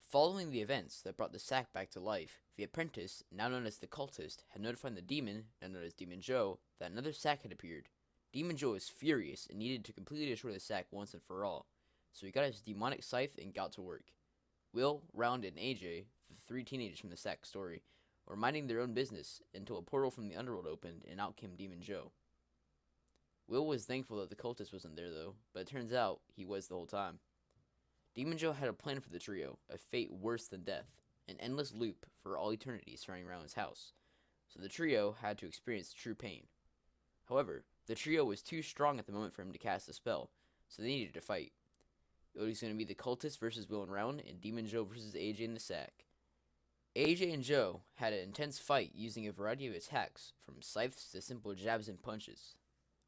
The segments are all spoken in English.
Following the events that brought the sack back to life, the apprentice, now known as the cultist, had notified the demon, now known as Demon Joe, that another sack had appeared. Demon Joe was furious and needed to completely destroy the sack once and for all, so he got his demonic scythe and got to work. Will, Round, and AJ, the three teenagers from the sack story, were minding their own business until a portal from the underworld opened and out came Demon Joe. Will was thankful that the cultist wasn't there though, but it turns out he was the whole time. Demon Joe had a plan for the trio, a fate worse than death, an endless loop for all eternity surrounding Rylan's house, so the trio had to experience true pain. However, the trio was too strong at the moment for him to cast a spell, so they needed to fight. It was going to be the cultist versus Will and Round, and Demon Joe versus AJ in the sack. AJ and Joe had an intense fight using a variety of attacks, from scythes to simple jabs and punches.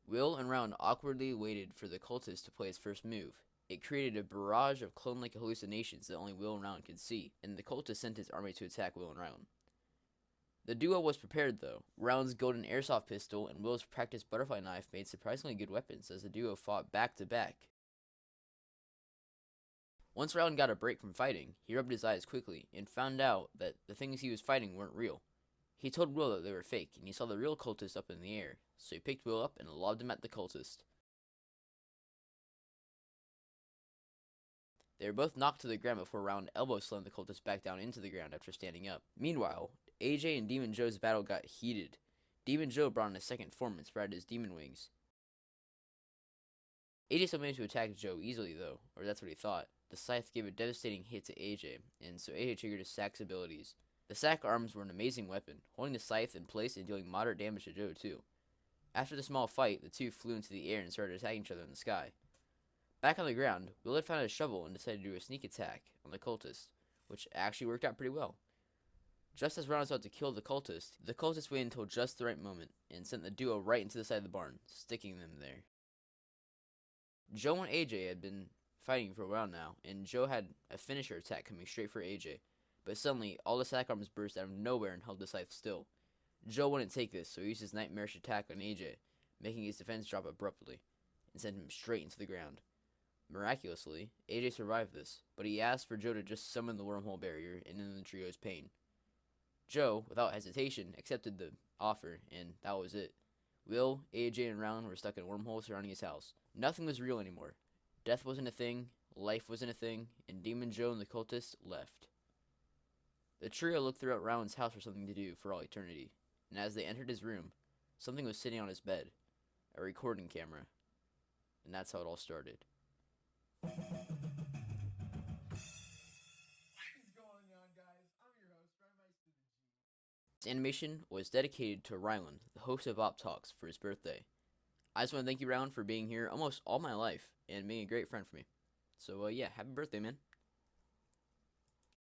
Will and Round awkwardly waited for the cultist to play his first move. It created a barrage of clone-like hallucinations that only Will and Round could see, and the cultist sent his army to attack Will and Round. The duo was prepared though. Round's golden airsoft pistol and Will's practiced butterfly knife made surprisingly good weapons as the duo fought back to back. Once Rylan got a break from fighting, he rubbed his eyes quickly and found out that the things he was fighting weren't real. He told Will that they were fake, and he saw the real cultist up in the air, so he picked Will up and lobbed him at the cultist. They were both knocked to the ground before Round elbow slammed the cultist back down into the ground after standing up. Meanwhile, AJ and Demon Joe's battle got heated. Demon Joe brought in a second form and spread his demon wings. AJ still managed to attack Joe easily though, or that's what he thought. The scythe gave a devastating hit to AJ, and so AJ triggered his sack's abilities. The sack arms were an amazing weapon, holding the scythe in place and dealing moderate damage to Joe too. After the small fight, the two flew into the air and started attacking each other in the sky. Back on the ground, Will had found a shovel and decided to do a sneak attack on the cultist, which actually worked out pretty well. Just as Round was about to kill the cultist waited until just the right moment and sent the duo right into the side of the barn, sticking them there. Joe and AJ had been fighting for a while now, and Joe had a finisher attack coming straight for AJ, but suddenly all the sack arms burst out of nowhere and held the scythe still. Joe wouldn't take this, so he used his nightmarish attack on AJ, making his defense drop abruptly, and sent him straight into the ground. Miraculously, AJ survived this, but he asked for Joe to just summon the wormhole barrier and end the trio's pain. Joe, without hesitation, accepted the offer, and that was it. Will, AJ, and Round were stuck in a wormhole surrounding his house. Nothing was real anymore. Death wasn't a thing, life wasn't a thing, and Demon Joe and the cultist left. The trio looked throughout Round's house for something to do for all eternity, and as they entered his room, something was sitting on his bed, a recording camera, and that's how it all started. What is going on, guys? I'm your host, Ryan. This animation was dedicated to Rylan, the host of Optalks, for his birthday. I just want to thank you, Rylan, for being here almost all my life and being a great friend for me. So, yeah, happy birthday, man.